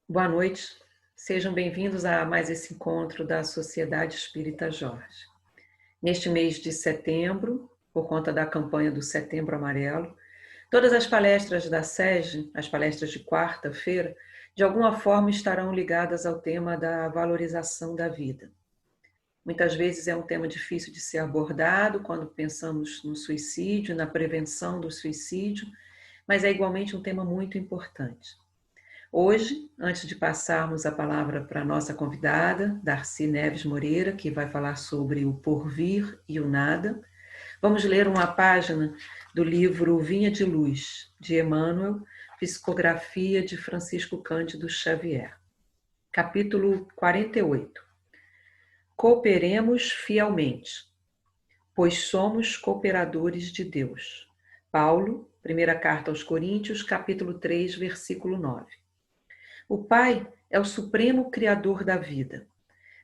Boa noite, sejam bem-vindos a mais esse encontro da Sociedade Espírita Jorge. Neste mês de setembro, por conta da campanha do Setembro Amarelo, todas as palestras da SEG, as palestras de quarta-feira, de alguma forma estarão ligadas ao tema da valorização da vida. Muitas vezes é um tema difícil de ser abordado quando pensamos no suicídio, na prevenção do suicídio, mas é igualmente um tema muito importante. Hoje, antes de passarmos a palavra para a nossa convidada, Darcy Neves Moreira, que vai falar sobre o porvir e o nada, vamos ler uma página do livro Vinha de Luz, de Emmanuel, psicografia de Francisco Cândido Xavier. Capítulo 48. Cooperemos fielmente, pois somos cooperadores de Deus. Paulo, primeira carta aos Coríntios, capítulo 3, versículo 9. O Pai é o supremo criador da vida,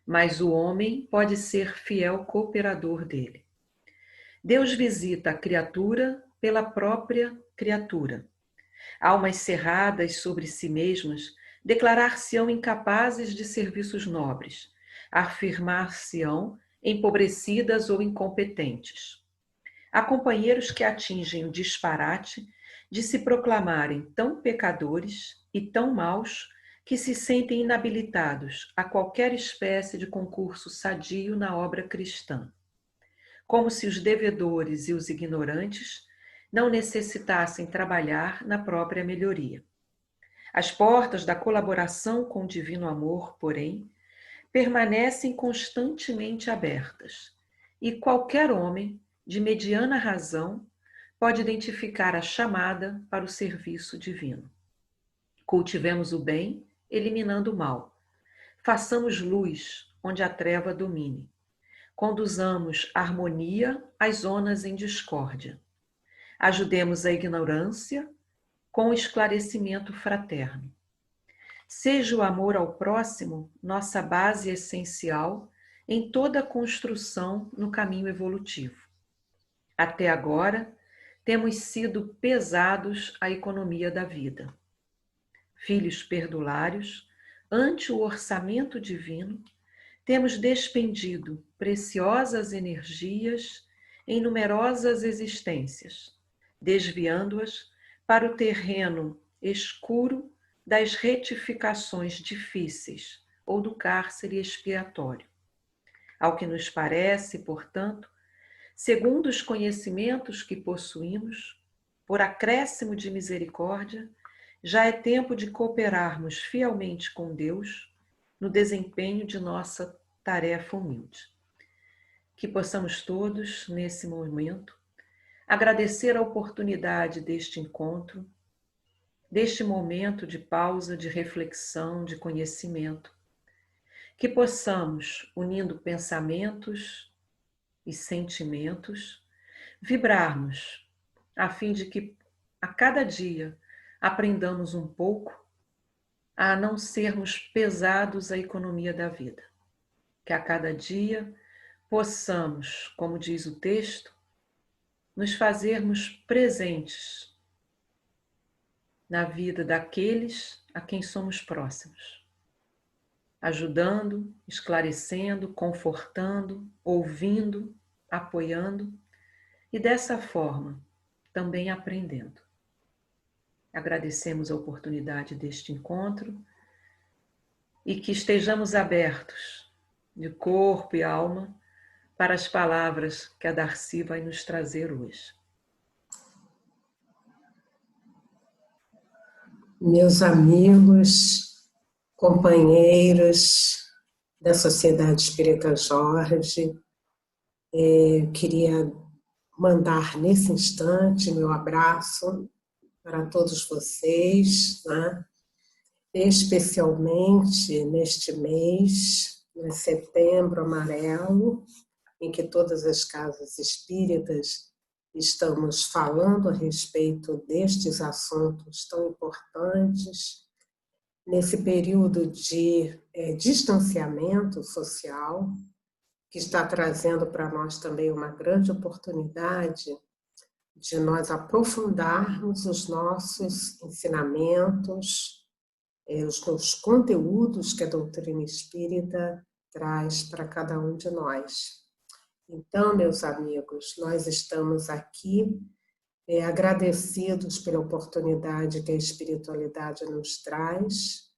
mas o homem pode ser fiel cooperador dele. Deus visita a criatura pela própria criatura. Almas cerradas sobre si mesmas declarar-se-ão incapazes de serviços nobres, afirmar-se-ão empobrecidas ou incompetentes. Há companheiros que atingem o disparate de se proclamarem tão pecadores e tão maus que se sentem inabilitados a qualquer espécie de concurso sadio na obra cristã, como se os devedores e os ignorantes não necessitassem trabalhar na própria melhoria. As portas da colaboração com o divino amor, porém, permanecem constantemente abertas, e qualquer homem, de mediana razão, pode identificar a chamada para o serviço divino. Cultivemos o bem, eliminando o mal. Façamos luz onde a treva domine. Conduzamos harmonia às zonas em discórdia. Ajudemos a ignorância com o esclarecimento fraterno. Seja o amor ao próximo nossa base essencial em toda a construção no caminho evolutivo. Até agora, temos sido pesados à economia da vida. Filhos perdulários, ante o orçamento divino, temos despendido preciosas energias em numerosas existências, desviando-as para o terreno escuro das retificações difíceis ou do cárcere expiatório. Ao que nos parece, portanto, segundo os conhecimentos que possuímos, por acréscimo de misericórdia, já é tempo de cooperarmos fielmente com Deus no desempenho de nossa tarefa humilde. Que possamos todos, nesse momento, agradecer a oportunidade deste encontro, deste momento de pausa, de reflexão, de conhecimento. Que possamos, unindo pensamentos e sentimentos, vibrarmos, a fim de que a cada dia aprendamos um pouco a não sermos pesados à economia da vida. Que a cada dia possamos, como diz o texto, nos fazermos presentes na vida daqueles a quem somos próximos, ajudando, esclarecendo, confortando, ouvindo, apoiando e dessa forma também aprendendo. Agradecemos a oportunidade deste encontro e que estejamos abertos de corpo e alma para as palavras que a Darcy vai nos trazer hoje. Meus amigos, companheiros da Sociedade Espírita Jorge, queria mandar nesse instante meu abraço para todos vocês, né? Especialmente neste mês, Setembro Amarelo, em que todas as casas espíritas estamos falando a respeito destes assuntos tão importantes, nesse período de distanciamento social, que está trazendo para nós também uma grande oportunidade de nós aprofundarmos os nossos ensinamentos, os conteúdos que a doutrina espírita traz para cada um de nós. Então, meus amigos, nós estamos aqui agradecidos pela oportunidade que a espiritualidade nos traz,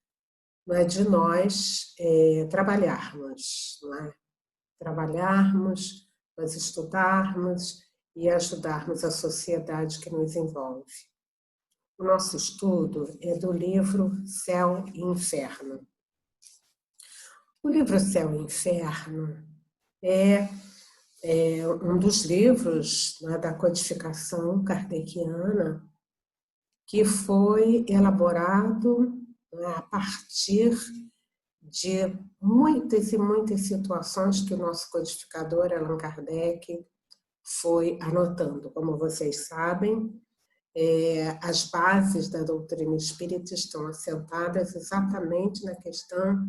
não é, de nós trabalharmos, não é? Trabalharmos, nós estudarmos e ajudarmos a sociedade que nos envolve. O nosso estudo é do livro Céu e Inferno. O livro Céu e Inferno é um dos livros, né, da codificação kardeciana que foi elaborado, né, a partir de muitas e muitas situações que o nosso codificador Allan Kardec foi anotando. Como vocês sabem, as bases da doutrina espírita estão assentadas exatamente na questão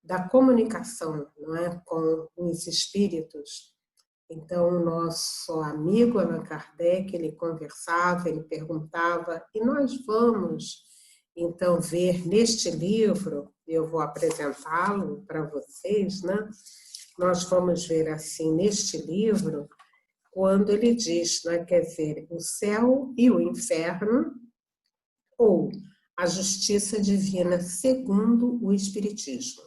da comunicação, não é, com os espíritos. Então, o nosso amigo Allan Kardec, ele conversava, ele perguntava, e nós vamos, então, ver neste livro, eu vou apresentá-lo para vocês, né? Nós vamos ver, assim, neste livro, quando ele diz, né, quer dizer, o céu e o inferno, ou a justiça divina segundo o Espiritismo.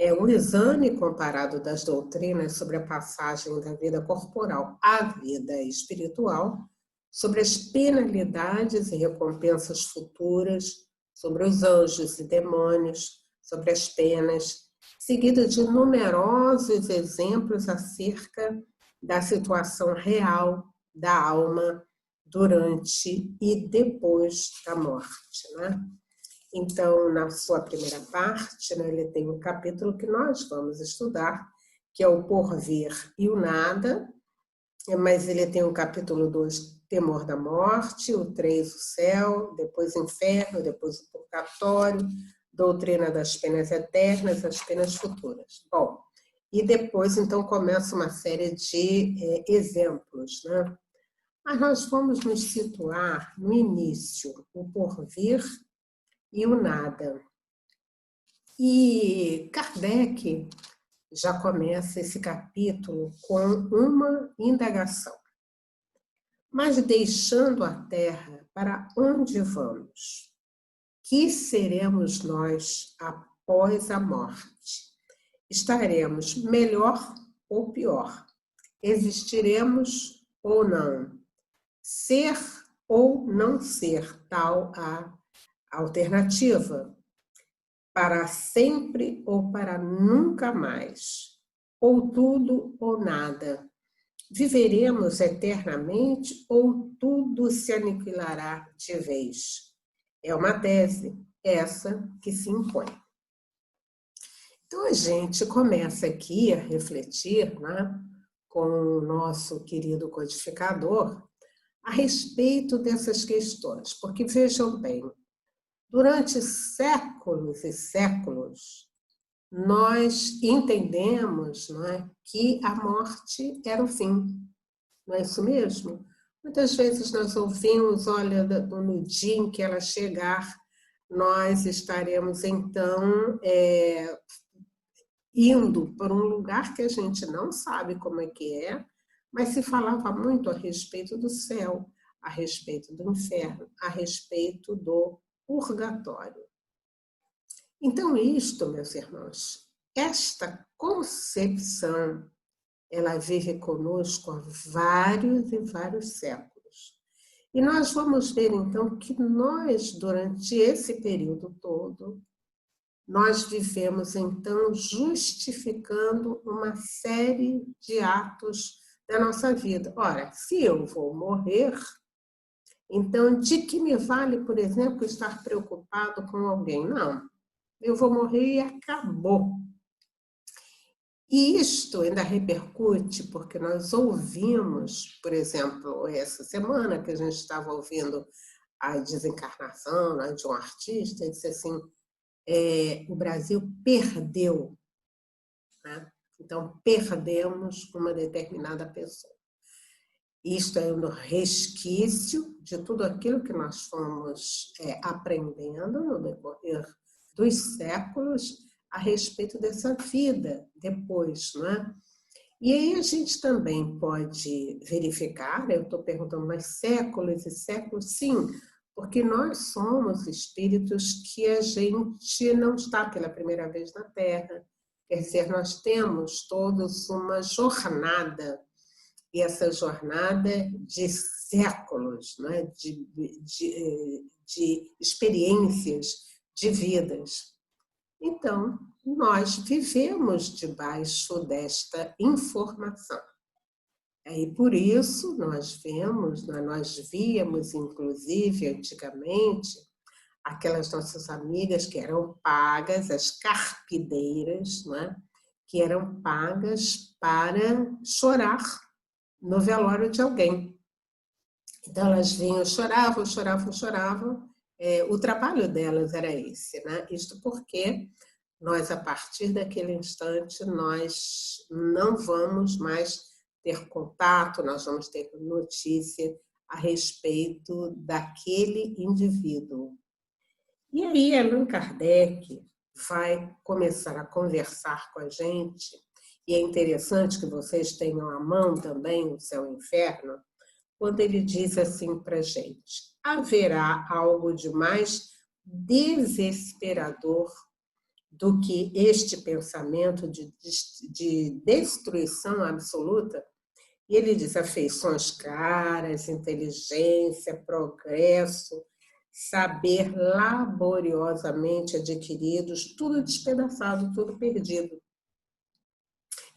É um exame comparado das doutrinas sobre a passagem da vida corporal à vida espiritual, sobre as penalidades e recompensas futuras, sobre os anjos e demônios, sobre as penas, seguido de numerosos exemplos acerca da situação real da alma durante e depois da morte, né? Então, na sua primeira parte, né, ele tem um capítulo que nós vamos estudar, que é o porvir e o nada, mas ele tem o capítulo 2, temor da morte, o 3, o céu, depois o inferno, depois o purgatório, doutrina das penas eternas, as penas futuras. Bom, e depois, então, começa uma série de exemplos, né? Mas nós vamos nos situar no início, o porvir e o nada. E Kardec já começa esse capítulo com uma indagação. Mas deixando a Terra, para onde vamos? Que seremos nós após a morte? Estaremos melhor ou pior? Existiremos ou não? Ser ou não ser, tal a alternativa. Para sempre ou para nunca mais, ou tudo ou nada. Viveremos eternamente ou tudo se aniquilará de vez? É uma tese, essa que se impõe. Então a gente começa aqui a refletir, né, com o nosso querido codificador a respeito dessas questões, porque vejam bem, durante séculos e séculos, nós entendemos, não é, que a morte era o fim. Não é isso mesmo? Muitas vezes nós ouvimos, olha, no dia em que ela chegar, nós estaremos, então, indo para um lugar que a gente não sabe como é que é, mas se falava muito a respeito do céu, a respeito do inferno, a respeito do purgatório. Então, isto, meus irmãos, esta concepção, ela vive conosco há vários e vários séculos. E nós vamos ver, então, que nós, durante esse período todo, nós vivemos, então, justificando uma série de atos da nossa vida. Ora, se eu vou morrer, então, de que me vale, por exemplo, estar preocupado com alguém? Não. Eu vou morrer e acabou. E isto ainda repercute porque nós ouvimos, por exemplo, essa semana que a gente estava ouvindo a desencarnação, né, de um artista, e disse assim, o Brasil perdeu, né? Então perdemos uma determinada pessoa. Isto é um resquício de tudo aquilo que nós fomos aprendendo no decorrer dos séculos a respeito dessa vida depois, não é? E aí a gente também pode verificar, né? Eu estou perguntando, mas séculos e séculos? Sim, porque nós somos espíritos que a gente não está pela primeira vez na Terra. Quer dizer, nós temos todos uma jornada, e essa jornada de séculos, né? de experiências, de vidas. Então, nós vivemos debaixo desta informação. E por isso nós vemos, nós víamos, inclusive, antigamente, aquelas nossas amigas que eram pagas, as carpideiras, né? Que eram pagas para chorar no velório de alguém. Então elas vinham, choravam, choravam, choravam. O trabalho delas era esse, né? Isto porque nós, a partir daquele instante, nós não vamos mais ter contato, nós vamos ter notícia a respeito daquele indivíduo. E aí, Allan Kardec vai começar a conversar com a gente, e é interessante que vocês tenham à mão também o Céu e o Inferno, quando ele diz assim para a gente: haverá algo de mais desesperador do que este pensamento de destruição absoluta? E ele diz: afeições caras, inteligência, progresso, saber laboriosamente adquiridos, tudo despedaçado, tudo perdido.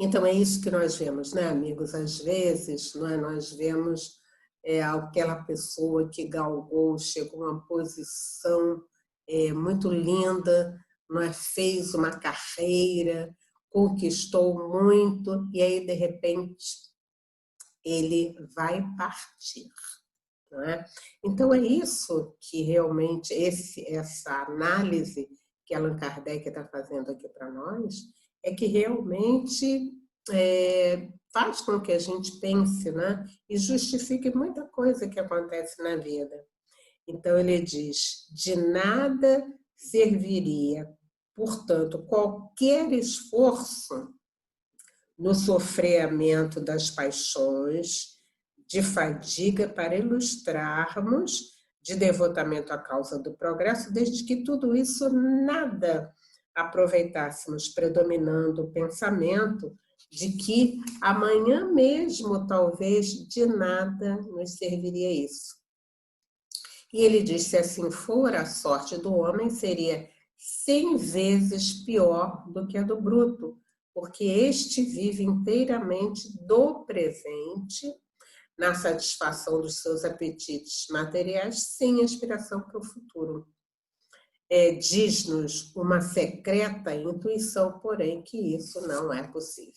Então é isso que nós vemos, né, amigos? Às vezes nós vemos aquela pessoa que galgou, chegou a uma posição muito linda, fez uma carreira, conquistou muito, e aí, de repente, ele vai partir. Não é? Então, é isso que realmente, essa análise que Allan Kardec está fazendo aqui para nós, é que realmente faz com que a gente pense, né? E justifique muita coisa que acontece na vida. Então, ele diz: de nada serviria, portanto, qualquer esforço no sofreamento das paixões, de fadiga para ilustrarmos, de devotamento à causa do progresso, desde que tudo isso nada aproveitássemos, predominando o pensamento de que amanhã mesmo, talvez, de nada nos serviria isso. E ele diz: se assim for, a sorte do homem seria 100 vezes pior do que a do bruto, porque este vive inteiramente do presente, na satisfação dos seus apetites materiais, sem aspiração para o futuro. Diz-nos uma secreta intuição, porém, que isso não é possível.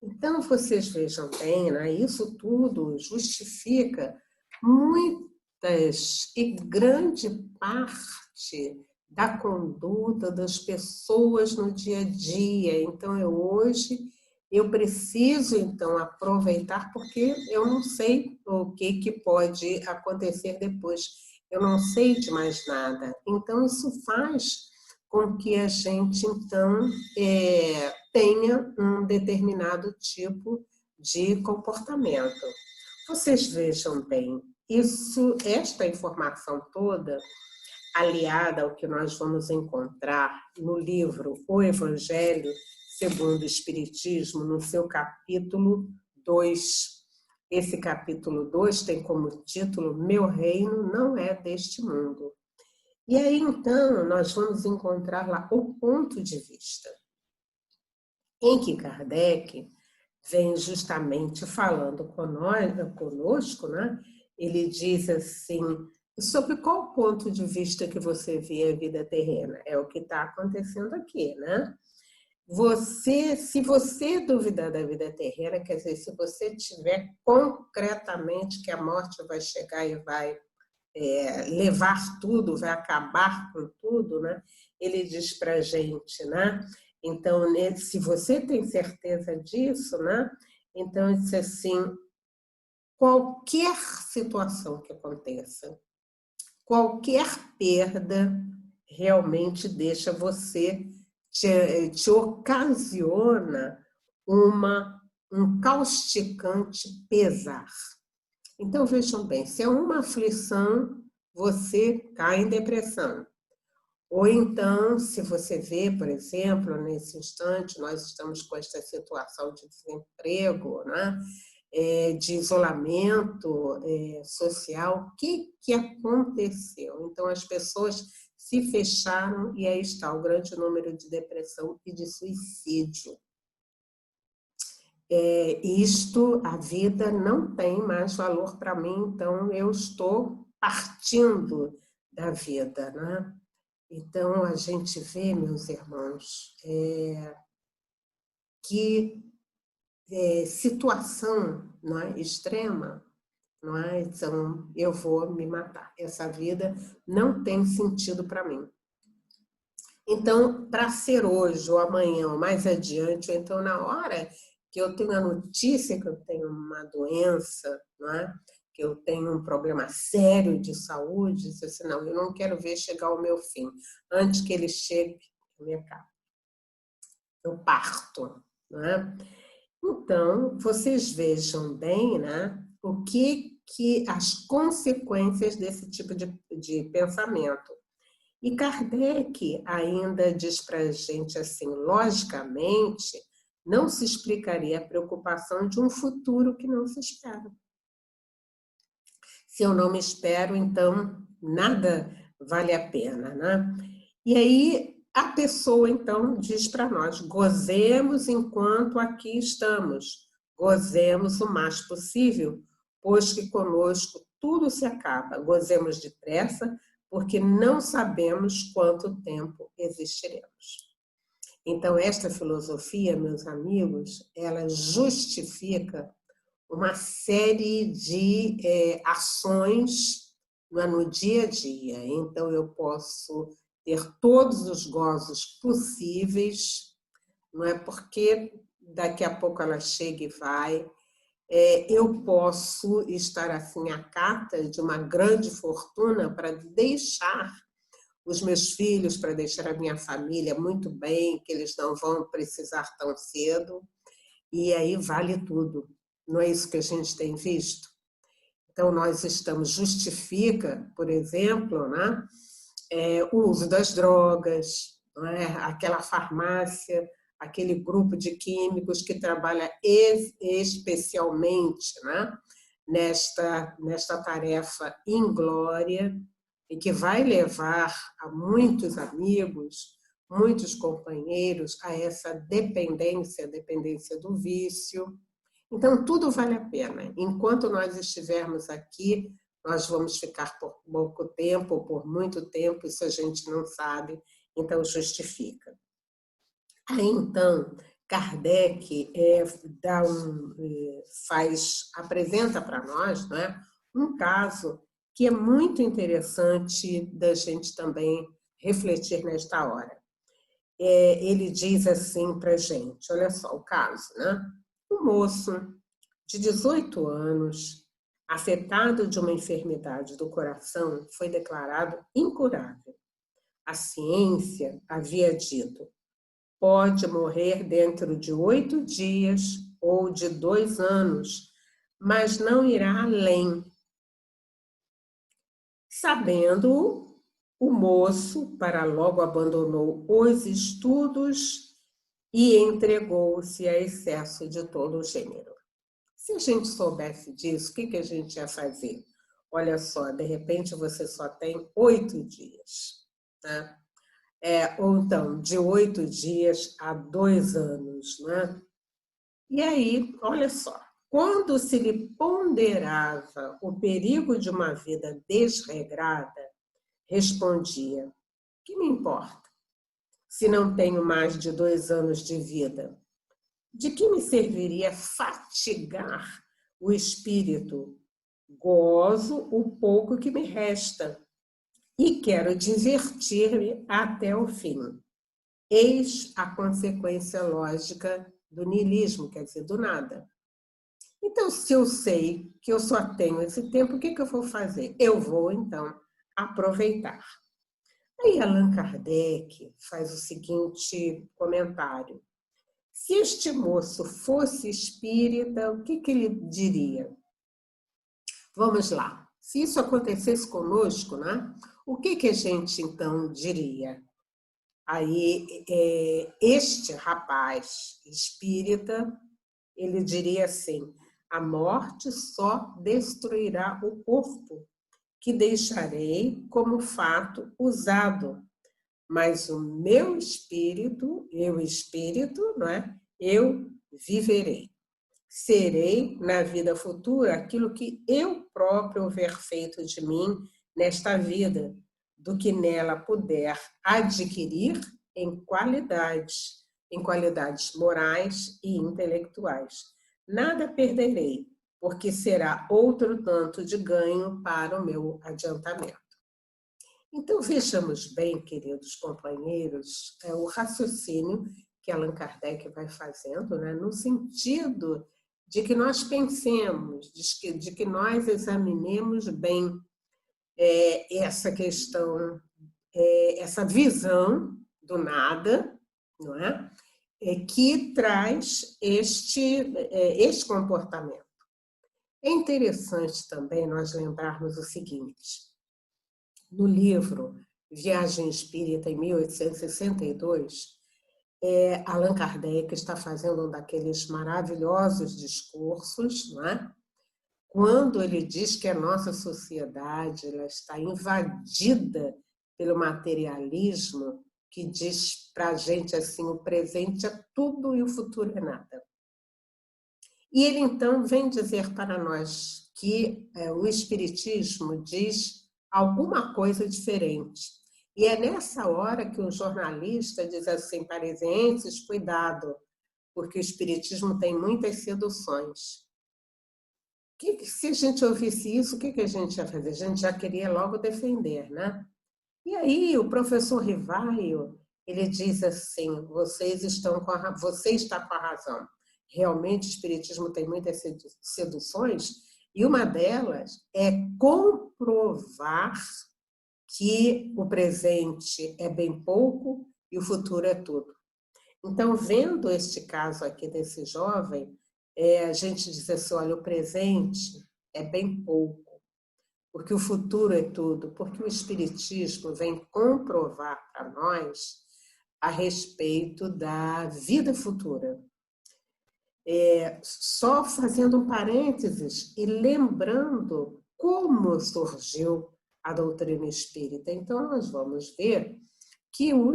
Então, vocês vejam bem, né? Isso tudo justifica muitas e grande parte da conduta das pessoas no dia a dia. Então, hoje eu preciso, então, aproveitar, porque eu não sei o que pode acontecer depois. Eu não sei de mais nada. Então, isso faz com que a gente, então, tenha um determinado tipo de comportamento. Vocês vejam bem, esta informação toda, aliada ao que nós vamos encontrar no livro O Evangelho segundo o Espiritismo, no seu capítulo 2. Esse capítulo 2 tem como título: Meu reino não é deste mundo. E aí, então, nós vamos encontrar lá o ponto de vista em que Kardec vem justamente falando conosco, né? Ele diz assim: sobre qual ponto de vista que você vê a vida terrena? É o que está acontecendo aqui, né? Se você duvidar da vida terrena, quer dizer, se você tiver concretamente que a morte vai chegar e vai levar tudo, vai acabar com tudo, né? Ele diz para a gente, né? Então, se você tem certeza disso, né? Então, ele diz assim: qualquer situação que aconteça, qualquer perda realmente deixa você, te ocasiona um causticante pesar. Então, vejam bem, se é uma aflição, você cai em depressão. Ou então, se você vê, por exemplo, nesse instante, nós estamos com esta situação de desemprego, né? De isolamento social, o que aconteceu? Então, as pessoas se fecharam e aí está o grande número de depressão e de suicídio. A vida não tem mais valor para mim, então eu estou partindo da vida, né? Então, a gente vê, meus irmãos, que situação, não é, extrema, não é? Então, eu vou me matar. Essa vida não tem sentido para mim. Então, para ser hoje, ou amanhã, ou mais adiante, ou então na hora que eu tenho a notícia que eu tenho uma doença, não é? Que eu tenho um problema sério de saúde, eu disse assim, não, eu não quero ver chegar ao meu fim. Antes que ele chegue, eu parto, não é? Então, vocês vejam bem, né, o que as consequências desse tipo de pensamento. E Kardec ainda diz para a gente assim, logicamente, não se explicaria a preocupação de um futuro que não se espera. Se eu não me espero, então nada vale a pena, né? E aí a pessoa, então, diz para nós, gozemos enquanto aqui estamos, gozemos o mais possível, pois que conosco tudo se acaba, gozemos depressa, porque não sabemos quanto tempo existiremos. Então, esta filosofia, meus amigos, ela justifica uma série de ações no dia a dia. Então, eu posso ter todos os gozos possíveis, não é porque daqui a pouco ela chega e vai. Eu posso estar assim à cata de uma grande fortuna para deixar os meus filhos, para deixar a minha família muito bem, que eles não vão precisar tão cedo, e aí vale tudo. Não é isso que a gente tem visto? Então, nós justifica, por exemplo, né, o uso das drogas, não é? Aquela farmácia, aquele grupo de químicos que trabalha especialmente, né, nesta tarefa inglória e que vai levar a muitos amigos, muitos companheiros a essa dependência do vício. Então, tudo vale a pena. Enquanto nós estivermos aqui, nós vamos ficar por pouco tempo ou por muito tempo, isso a gente não sabe, então justifica. Aí, então, Kardec apresenta para nós, não é, um caso que é muito interessante da gente também refletir nesta hora. Ele diz assim para a gente, olha só o caso, né? Um moço de 18 anos, afetado de uma enfermidade do coração, foi declarado incurável. A ciência havia dito, pode morrer dentro de 8 dias ou de 2 anos, mas não irá além. Sabendo, o moço, para logo abandonou os estudos e entregou-se a excesso de todo o gênero. Se a gente soubesse disso, o que a gente ia fazer? Olha só, de repente você só tem 8 dias, né? Ou então, de 8 dias a 2 anos, né? E aí, olha só, quando se lhe ponderava o perigo de uma vida desregrada, respondia, que me importa se não tenho mais de 2 anos de vida? De que me serviria fatigar o espírito? Gozo o pouco que me resta e quero divertir-me até o fim. Eis a consequência lógica do niilismo, quer dizer, do nada. Então, se eu sei que eu só tenho esse tempo, o que eu vou fazer? Eu vou, então, aproveitar. Aí Allan Kardec faz o seguinte comentário. Se este moço fosse espírita, o que ele diria? Vamos lá. Se isso acontecesse conosco, né? O que a gente então diria? Aí, este rapaz espírita, ele diria assim: a morte só destruirá o corpo, que deixarei como fato usado, mas o meu espírito, não é? Eu viverei. Serei, na vida futura, aquilo que eu próprio houver feito de mim nesta vida, do que nela puder adquirir em qualidades morais e intelectuais. Nada perderei, porque será outro tanto de ganho para o meu adiantamento. Então, vejamos bem, queridos companheiros, o raciocínio que Allan Kardec vai fazendo, né, no sentido de que nós pensemos, de que nós examinemos bem essa questão, essa visão do nada, não é? Que traz este comportamento. É interessante também nós lembrarmos o seguinte: no livro Viagem Espírita, em 1862, Allan Kardec está fazendo um daqueles maravilhosos discursos, não é? Quando ele diz que a nossa sociedade ela está invadida pelo materialismo, que diz para a gente assim, o presente é tudo e o futuro é nada. E ele então vem dizer para nós que o Espiritismo diz alguma coisa diferente. E é nessa hora que o jornalista diz assim: parisienses, cuidado, porque o Espiritismo tem muitas seduções. Se a gente ouvisse isso, o que a gente ia fazer? A gente já queria logo defender, né? E aí o professor Rivaio, ele diz assim: você está com a razão. Realmente o Espiritismo tem muitas seduções, e uma delas é comprovar que o presente é bem pouco e o futuro é tudo. Então, vendo este caso aqui desse jovem, a gente diz assim: olha, o presente é bem pouco, porque o futuro é tudo, porque o Espiritismo vem comprovar para nós a respeito da vida futura. Só fazendo um parênteses e lembrando como surgiu a doutrina espírita. Então, nós vamos ver que o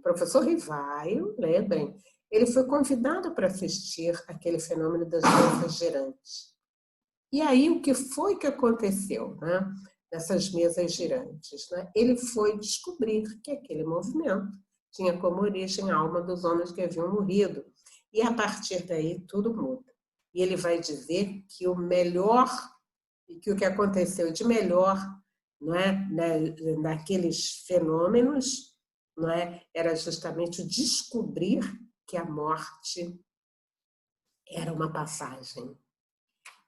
professor Rivaio, lembrem, ele foi convidado para assistir aquele fenômeno das mesas girantes. E aí, o que foi que aconteceu, né, nessas mesas girantes? Né? Ele foi descobrir que aquele movimento tinha como origem a alma dos homens que haviam morrido. E, a partir daí, tudo muda. E ele vai dizer que o melhor, que o que aconteceu de melhor, não é, naqueles fenômenos, não é, era justamente o descobrir que a morte era uma passagem.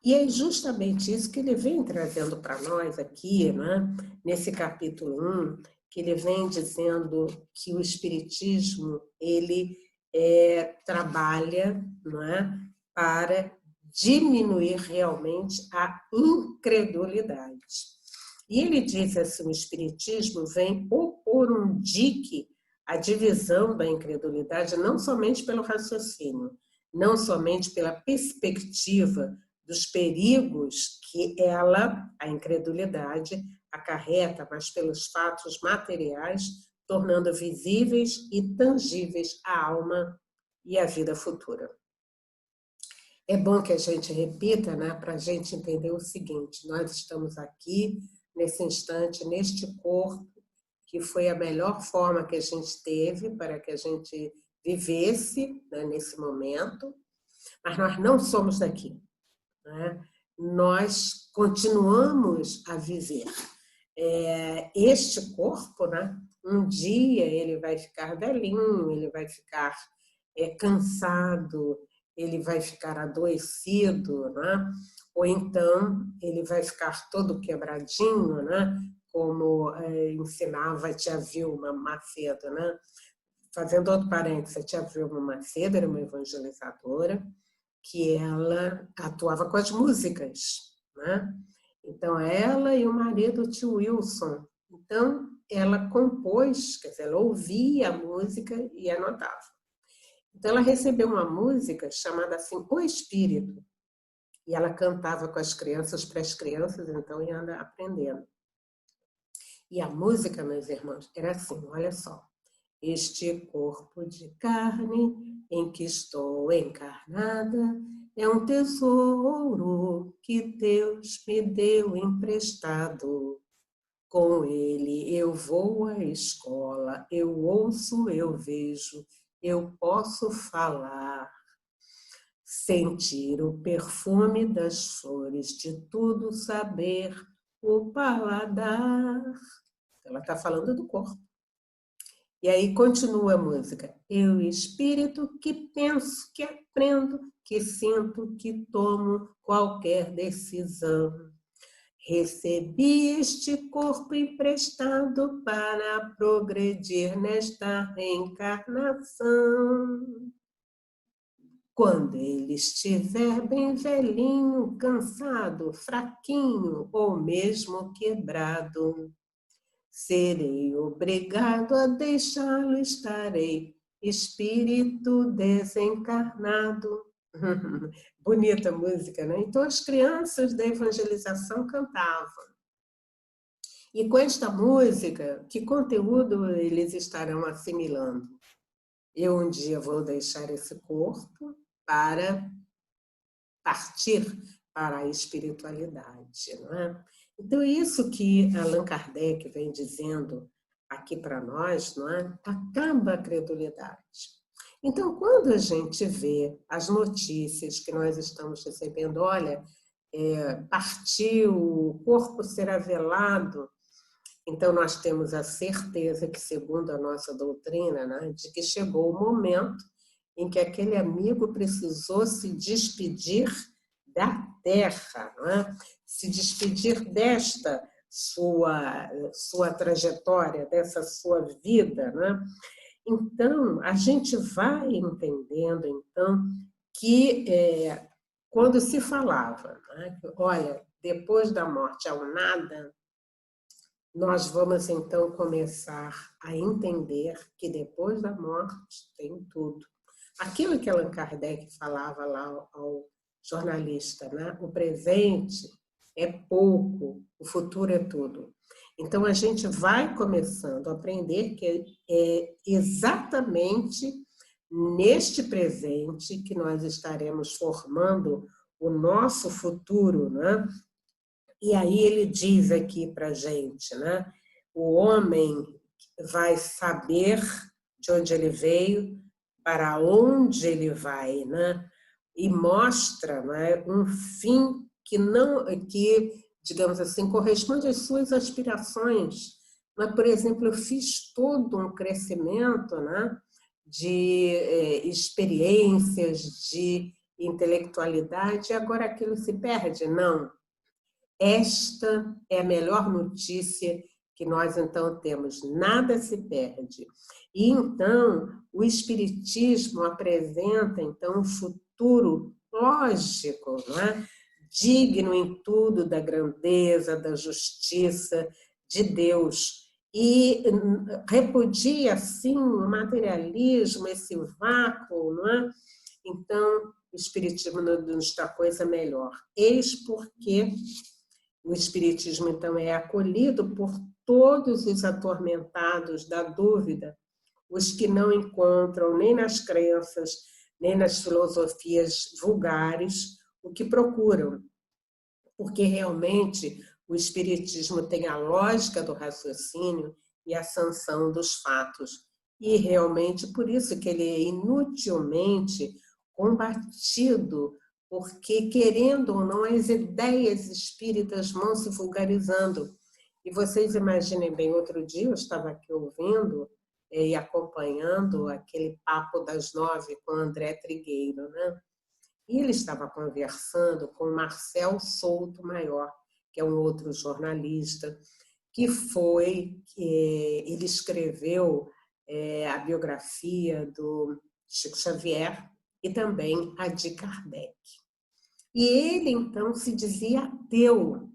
E é justamente isso que ele vem trazendo para nós aqui, né? Nesse capítulo 1, que ele vem dizendo que o Espiritismo ele trabalha, não é, para diminuir realmente a incredulidade. E ele diz assim: o Espiritismo vem opor um dique à divisão da incredulidade, não somente pelo raciocínio, não somente pela perspectiva dos perigos que a incredulidade, acarreta, mas pelos fatos materiais, tornando visíveis e tangíveis a alma e a vida futura. É bom que a gente repita, né, para a gente entender o seguinte: nós estamos aqui, nesse instante, neste corpo, que foi a melhor forma que a gente teve para que a gente vivesse, né, nesse momento, mas nós não somos daqui. Né? Nós continuamos a viver. Este corpo, né, um dia ele vai ficar velhinho, ele vai ficar cansado, ele vai ficar adoecido, né? Ou então ele vai ficar todo quebradinho, né? Como ensinava a tia Vilma Macedo, né? Fazendo outro parênteses, a tia Vilma Macedo era uma evangelizadora que ela atuava com as músicas, né? Então, ela e o marido, o tio Wilson. Então, ela compôs, quer dizer, ela ouvia a música e anotava. Então, ela recebeu uma música chamada assim, O Espírito, e ela cantava com as crianças, para as crianças, então ia andar aprendendo. E a música, meus irmãos, era assim, olha só. Este corpo de carne em que estou encarnada é um tesouro que Deus me deu emprestado. Com ele eu vou à escola, eu ouço, eu vejo, eu posso falar. Sentir o perfume das flores, de tudo saber, o paladar. Ela está falando do corpo. E aí continua a música. Eu, espírito, que penso, que aprendo, que sinto, que tomo qualquer decisão. Recebi este corpo emprestado para progredir nesta reencarnação. Quando ele estiver bem velhinho, cansado, fraquinho ou mesmo quebrado, serei obrigado a deixá-lo, estarei espírito desencarnado. Bonita música, né? Então as crianças da evangelização cantavam. E com esta música, que conteúdo eles estarão assimilando? Eu um dia vou deixar esse corpo para partir para a espiritualidade, não é? Então, isso que Allan Kardec vem dizendo aqui para nós, não é? Acaba a credulidade. Então, quando a gente vê as notícias que nós estamos recebendo, olha, partiu, o corpo será velado, então nós temos a certeza que, segundo a nossa doutrina, né, de que chegou o momento em que aquele amigo precisou se despedir da terra, não é? Se despedir desta sua trajetória, dessa sua vida, não é? Então, a gente vai entendendo, então, que quando se falava, né, que, olha, depois da morte há um nada, nós vamos, então, começar a entender que depois da morte tem tudo. Aquilo que Allan Kardec falava lá ao jornalista, né? O presente é pouco, o futuro é tudo. Então, a gente vai começando a aprender que é exatamente neste presente que nós estaremos formando o nosso futuro, né? E aí ele diz aqui para a gente, né? O homem vai saber de onde ele veio, para onde ele vai, né? E mostra, né, um fim que não, que, digamos assim, corresponde às suas aspirações. Mas, por exemplo, eu fiz todo um crescimento, né, de experiências, de intelectualidade, e agora aquilo se perde? Não. Esta é a melhor notícia que nós, então, temos. Nada se perde. E, então, o Espiritismo apresenta, então, um futuro lógico, não é? Digno em tudo da grandeza, da justiça de Deus. E repudia, assim, o materialismo, esse vácuo, não é? Então, o Espiritismo nos dá coisa melhor. Eis porque o Espiritismo, então, é acolhido por todos os atormentados da dúvida, os que não encontram nem nas crenças, nem nas filosofias vulgares o que procuram, porque realmente o Espiritismo tem a lógica do raciocínio e a sanção dos fatos. E realmente por isso que ele é inutilmente combatido, porque, querendo ou não, as ideias espíritas vão se vulgarizando. E vocês imaginem bem, outro dia eu estava aqui ouvindo e acompanhando aquele papo das 9 com André Trigueiro, né? E ele estava conversando com Marcel Souto Maior, que é um outro jornalista, ele escreveu a biografia do Chico Xavier e também a de Kardec. E ele, então, se dizia ateu.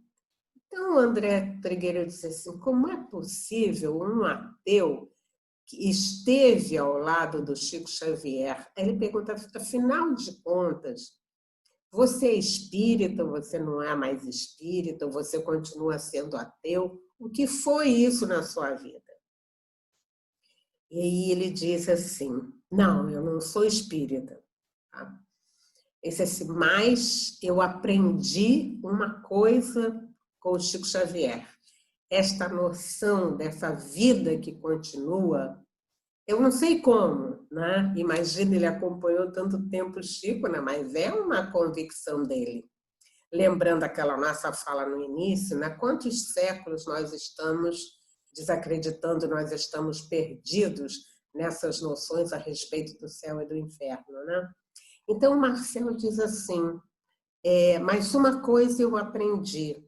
Então, André Trigueiro disse assim, como é possível um ateu que esteve ao lado do Chico Xavier? Aí ele pergunta, afinal de contas, você é espírita, você não é mais espírita, você continua sendo ateu? O que foi isso na sua vida? E aí ele disse assim, não, eu não sou espírita. Tá? Esse assim, mas eu aprendi uma coisa com o Chico Xavier. Esta noção dessa vida que continua, eu não sei como, né? Imagina, ele acompanhou tanto tempo o Chico, né? Mas é uma convicção dele. Lembrando aquela nossa fala no início, né? Quantos séculos nós estamos desacreditando, nós estamos perdidos nessas noções a respeito do céu e do inferno, né? Então, Marcelo diz assim, mas uma coisa eu aprendi,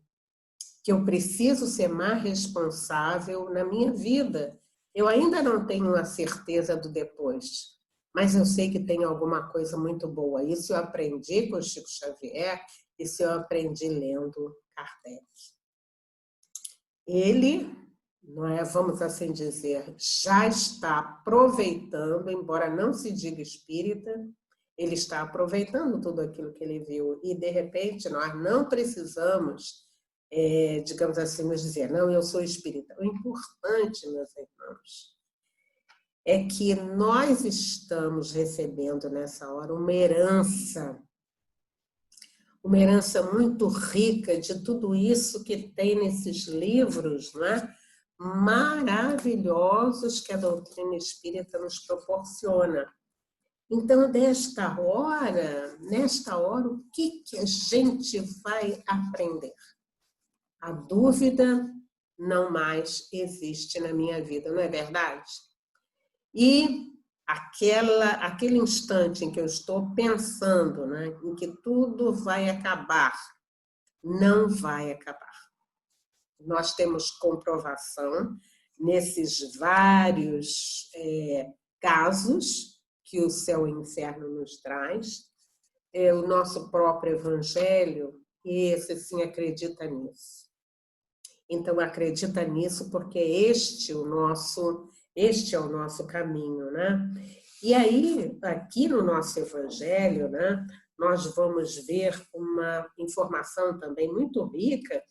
que eu preciso ser mais responsável na minha vida. Eu ainda não tenho a certeza do depois, mas eu sei que tem alguma coisa muito boa. Isso eu aprendi com o Chico Xavier, isso eu aprendi lendo Kardec. Ele, não é, vamos assim dizer, já está aproveitando, embora não se diga espírita, ele está aproveitando tudo aquilo que ele viu. E, de repente, nós não precisamos, digamos assim, nos dizer, não, eu sou espírita. O importante, meus irmãos, é que nós estamos recebendo nessa hora uma herança muito rica de tudo isso que tem nesses livros, né? Maravilhosos que a doutrina espírita nos proporciona. Então, nesta hora, o que a gente vai aprender? A dúvida não mais existe na minha vida, não é verdade? E aquele instante em que eu estou pensando, né, em que tudo vai acabar, não vai acabar. Nós temos comprovação nesses vários casos que o céu e o inferno nos traz, o nosso próprio evangelho, esse sim acredita nisso. Então, acredita nisso porque este é o nosso caminho, né? E aí, aqui no nosso evangelho, né, nós vamos ver uma informação também muito rica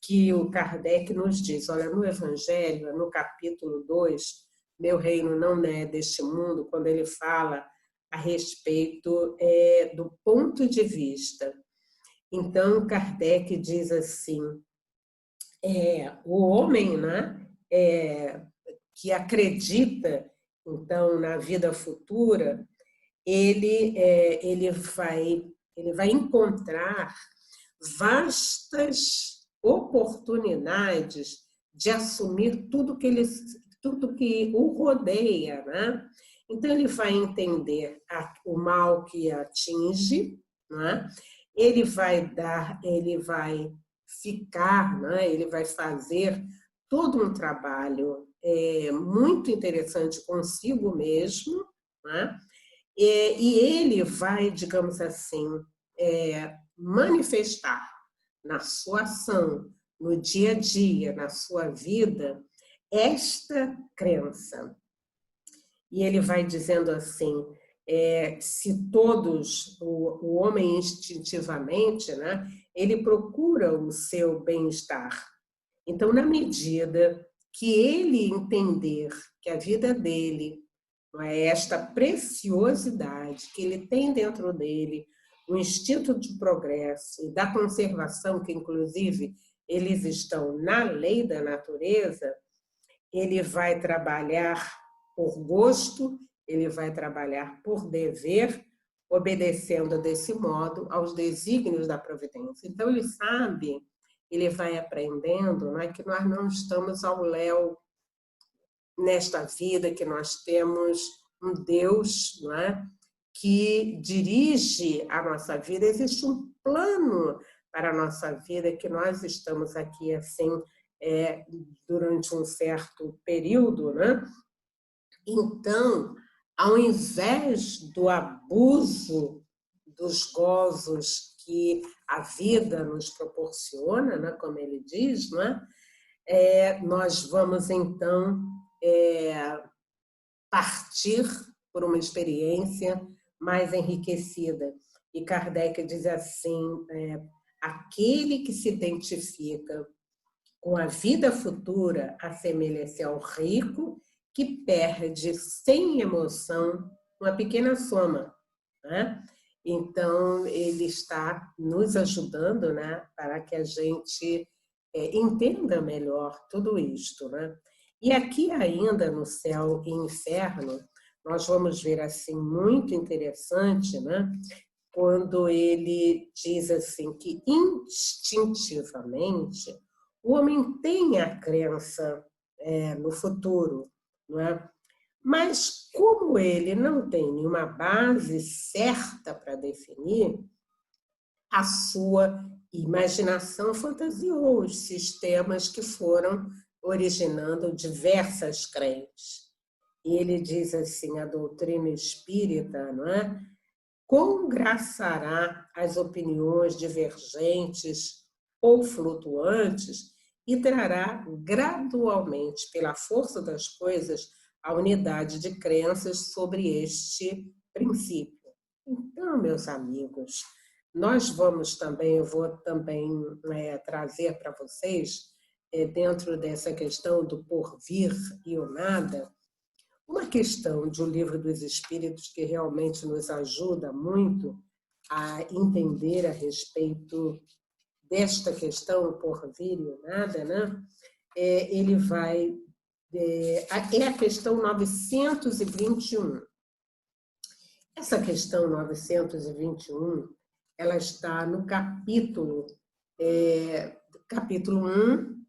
que o Kardec nos diz. Olha, no evangelho, no capítulo 2, meu reino não é deste mundo, quando ele fala a respeito do ponto de vista. Então, Kardec diz assim, o homem, né, que acredita, então, na vida futura, ele vai encontrar vastas oportunidades de assumir tudo que o rodeia, né? Então, ele vai entender o mal que atinge, né? Ele vai ficar, né? Ele vai fazer todo um trabalho muito interessante consigo mesmo, né? E ele vai, digamos assim, manifestar na sua ação, no dia a dia, na sua vida, esta crença. E ele vai dizendo assim, se todos, o homem instintivamente, né, ele procura o seu bem-estar. Então, na medida que ele entender que a vida dele não é esta preciosidade que ele tem dentro dele, o instinto de progresso e da conservação, que inclusive eles estão na lei da natureza, ele vai trabalhar por gosto, ele vai trabalhar por dever, obedecendo desse modo aos desígnios da providência. Então, ele sabe, ele vai aprendendo, não é, que nós não estamos ao léu nesta vida, que nós temos um Deus, não é, que dirige a nossa vida, existe um plano para a nossa vida, que nós estamos aqui assim durante um certo período, né? Então, ao invés do abuso dos gozos que a vida nos proporciona, né, como ele diz, né, nós vamos então partir por uma experiência mais enriquecida. E Kardec diz assim, aquele que se identifica com a vida futura assemelha-se ao rico que perde sem emoção uma pequena soma, né? Então, ele está nos ajudando, né, para que a gente entenda melhor tudo isto, né? E aqui ainda no Céu e Inferno, nós vamos ver assim muito interessante, né? Quando ele diz assim que instintivamente o homem tem a crença no futuro, não é? Mas como ele não tem nenhuma base certa para definir, a sua imaginação fantasiou os sistemas que foram originando diversas crenças. E ele diz assim, a doutrina espírita, não é? Congraçará as opiniões divergentes ou flutuantes e trará gradualmente, pela força das coisas, a unidade de crenças sobre este princípio. Então, meus amigos, nós vamos também, eu vou também trazer para vocês, dentro dessa questão do porvir e o nada, uma questão de O Livro dos Espíritos que realmente nos ajuda muito a entender a respeito desta questão, o porvir e o nada, né? Ele vai... É a questão 921. Essa questão 921, ela está no capítulo 1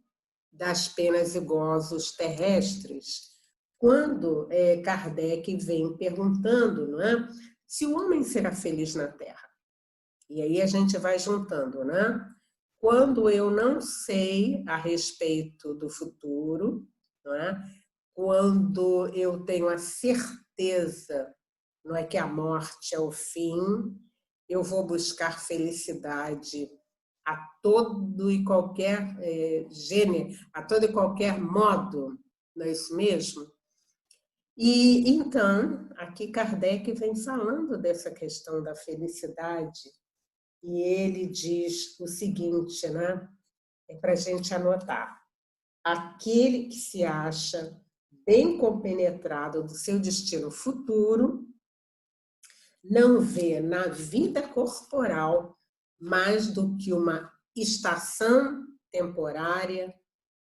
das penas e gozos terrestres, quando Kardec vem perguntando, não é, se o homem será feliz na Terra. E aí a gente vai juntando, né? Quando eu não sei a respeito do futuro, não é? Quando eu tenho a certeza, não é, que a morte é o fim, eu vou buscar felicidade a todo e qualquer gênero, a todo e qualquer modo, não é isso mesmo? E então, aqui Kardec vem falando dessa questão da felicidade, e ele diz o seguinte, né? É para a gente anotar. Aquele que se acha bem compenetrado do seu destino futuro, não vê na vida corporal mais do que uma estação temporária,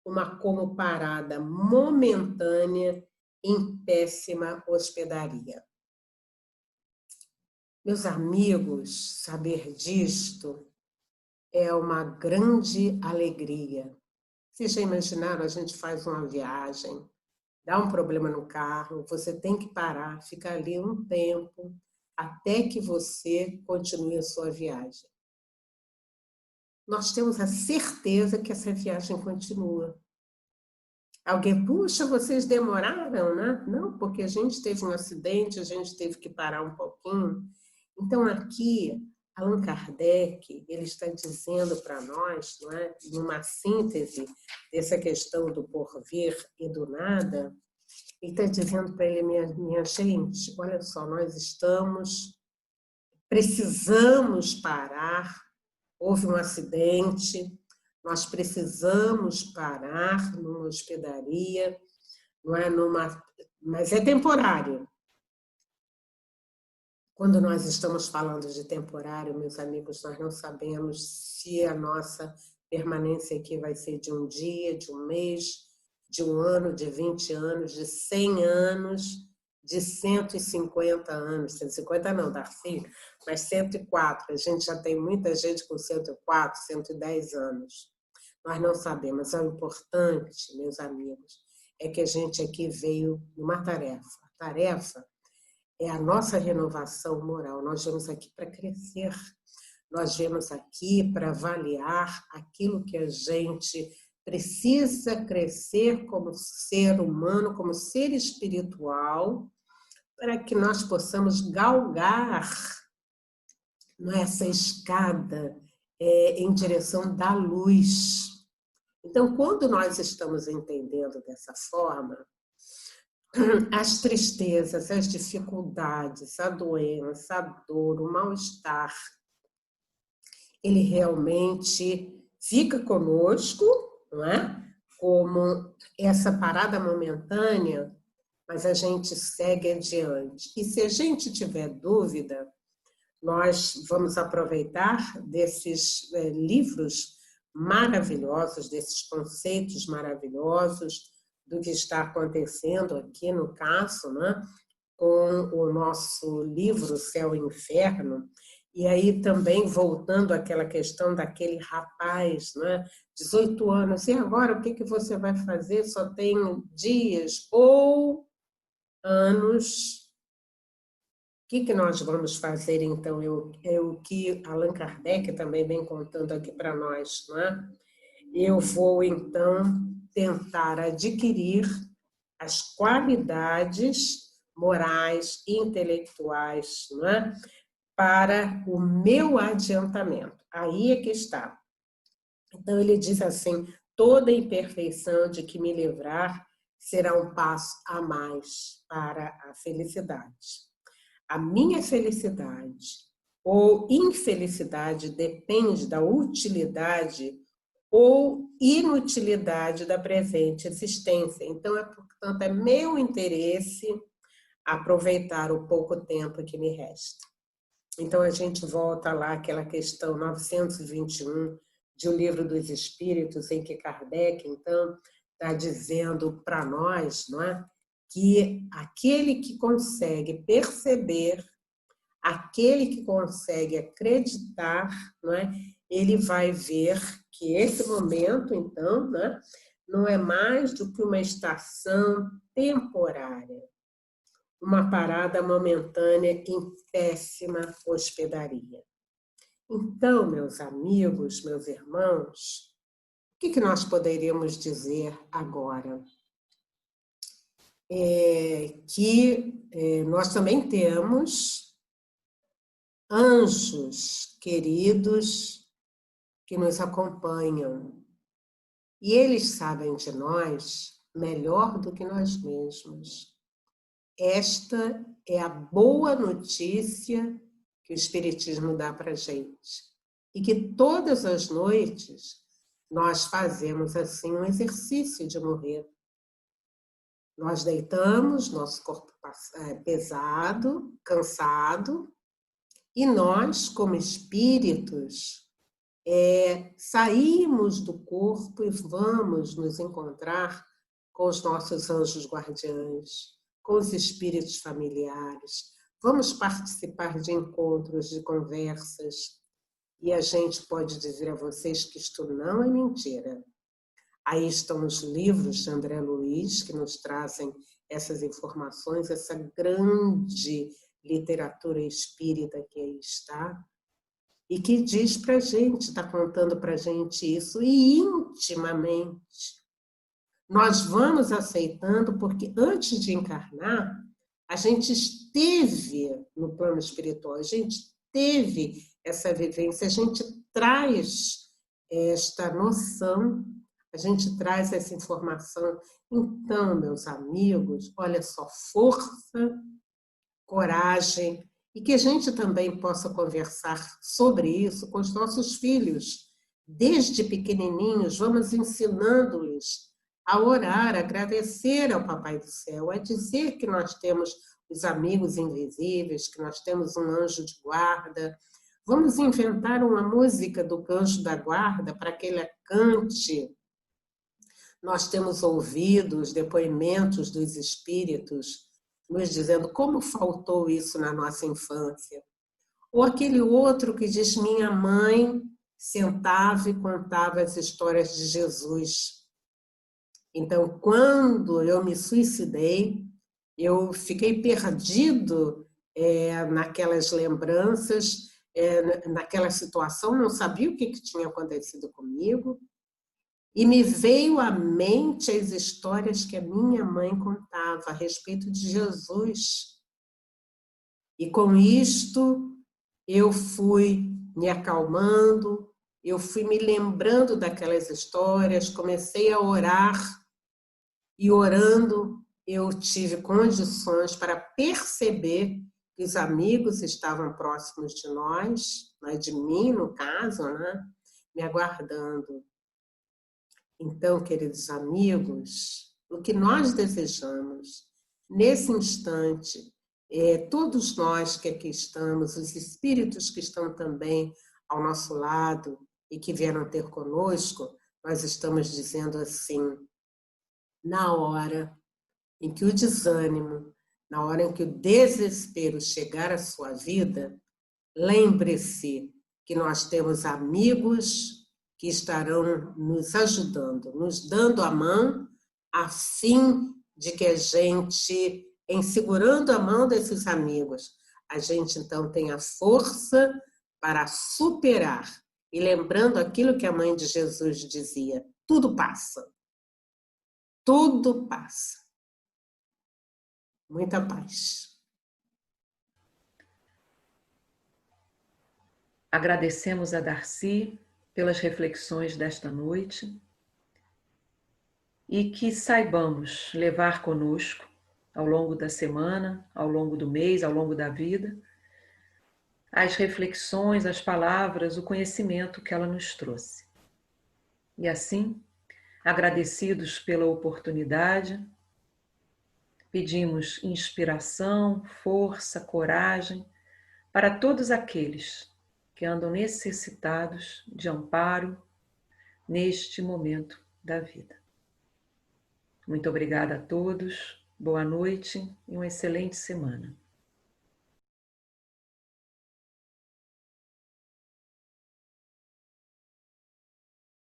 uma como parada momentânea em péssima hospedaria. Meus amigos, saber disto é uma grande alegria. Vocês já imaginaram, a gente faz uma viagem, dá um problema no carro, você tem que parar, ficar ali um tempo, até que você continue a sua viagem. Nós temos a certeza que essa viagem continua. Alguém, puxa, vocês demoraram, né? Não, porque a gente teve um acidente, a gente teve que parar um pouquinho. Então, aqui, Allan Kardec, ele está dizendo para nós, não é, numa síntese dessa questão do porvir e do nada, ele está dizendo para ele, minha gente, olha só, nós precisamos parar, houve um acidente, nós precisamos parar numa hospedaria, não é mas é temporário. Quando nós estamos falando de temporário, meus amigos, nós não sabemos se a nossa permanência aqui vai ser de um dia, de um mês, de um ano, de 20 anos, de 100 anos, de 150 anos. 150 não, Darcy, mas 104. A gente já tem muita gente com 104, 110 anos. Nós não sabemos. O importante, meus amigos, é que a gente aqui veio numa tarefa. A tarefa é a nossa renovação moral. Nós vemos aqui para crescer, nós vemos aqui para avaliar aquilo que a gente precisa crescer como ser humano, como ser espiritual, para que nós possamos galgar essa escada em direção da luz. Então, quando nós estamos entendendo dessa forma, as tristezas, as dificuldades, a doença, a dor, o mal-estar, ele realmente fica conosco, não é? Como essa parada momentânea, mas a gente segue adiante. E se a gente tiver dúvida, nós vamos aproveitar desses livros maravilhosos, desses conceitos maravilhosos do que está acontecendo aqui no caso, né, com o nosso livro Céu e Inferno. E aí também voltando àquela questão daquele rapaz, né, 18 anos, e agora o que você vai fazer? Só tem dias ou anos. O que nós vamos fazer, então? É o que Allan Kardec também vem contando aqui para nós, não é? Eu vou, então, tentar adquirir as qualidades morais e intelectuais, não é? Para o meu adiantamento. Aí é que está. Então, ele diz assim, toda imperfeição de que me livrar será um passo a mais para a felicidade. A minha felicidade ou infelicidade depende da utilidade ou inutilidade da presente existência. Então, portanto, é meu interesse aproveitar o pouco tempo que me resta. Então, a gente volta lá àquela questão 921 de O Livro dos Espíritos, em que Kardec, então, está dizendo para nós, não é? Que aquele que consegue perceber, aquele que consegue acreditar, não é? Ele vai ver que esse momento, então, né, não é mais do que uma estação temporária, uma parada momentânea em péssima hospedaria. Então, meus amigos, meus irmãos, o que nós poderíamos dizer agora? Nós também temos anjos queridos que nos acompanham e eles sabem de nós melhor do que nós mesmos. Esta é a boa notícia que o Espiritismo dá para a gente e que todas as noites nós fazemos assim um exercício de morrer. Nós deitamos, nosso corpo pesado, cansado, e nós, como espíritos, saímos do corpo e vamos nos encontrar com os nossos anjos guardiães, com os espíritos familiares, vamos participar de encontros, de conversas, e a gente pode dizer a vocês que isto não é mentira. Aí estão os livros de André Luiz, que nos trazem essas informações, essa grande literatura espírita que aí está, e que diz para a gente, está contando para a gente isso, e intimamente. Nós vamos aceitando, porque antes de encarnar, a gente esteve no plano espiritual, a gente teve essa vivência, a gente traz esta noção, a gente traz essa informação. Então, meus amigos, olha só, força, coragem, e que a gente também possa conversar sobre isso com os nossos filhos. Desde pequenininhos, vamos ensinando-lhes a orar, a agradecer ao Papai do Céu, a dizer que nós temos os amigos invisíveis, que nós temos um anjo de guarda. Vamos inventar uma música do anjo da guarda para que ele cante. Nós temos ouvido os depoimentos dos espíritos nos dizendo como faltou isso na nossa infância. Ou aquele outro que diz, minha mãe sentava e contava as histórias de Jesus. Então, quando eu me suicidei, eu fiquei perdido naquelas lembranças, naquela situação, não sabia o que tinha acontecido comigo, e me veio à mente as histórias que a minha mãe contava a respeito de Jesus. E com isto, eu fui me acalmando, eu fui me lembrando daquelas histórias, comecei a orar, e orando eu tive condições para perceber que os amigos estavam próximos de nós, de mim, no caso, né? Me aguardando. Então, queridos amigos, o que nós desejamos nesse instante, todos nós que aqui estamos, os espíritos que estão também ao nosso lado e que vieram ter conosco, nós estamos dizendo assim, na hora em que o desânimo, na hora em que o desespero chegar à sua vida, lembre-se que nós temos amigos que estarão nos ajudando, nos dando a mão, a fim de que a gente, em segurando a mão desses amigos, a gente então tenha força para superar. E lembrando aquilo que a mãe de Jesus dizia, tudo passa. Tudo passa. Muita paz. Agradecemos a Darcy pelas reflexões desta noite e que saibamos levar conosco, ao longo da semana, ao longo do mês, ao longo da vida, as reflexões, as palavras, o conhecimento que ela nos trouxe. E assim, agradecidos pela oportunidade, pedimos inspiração, força, coragem para todos aqueles que andam necessitados de amparo neste momento da vida. Muito obrigada a todos, boa noite e uma excelente semana.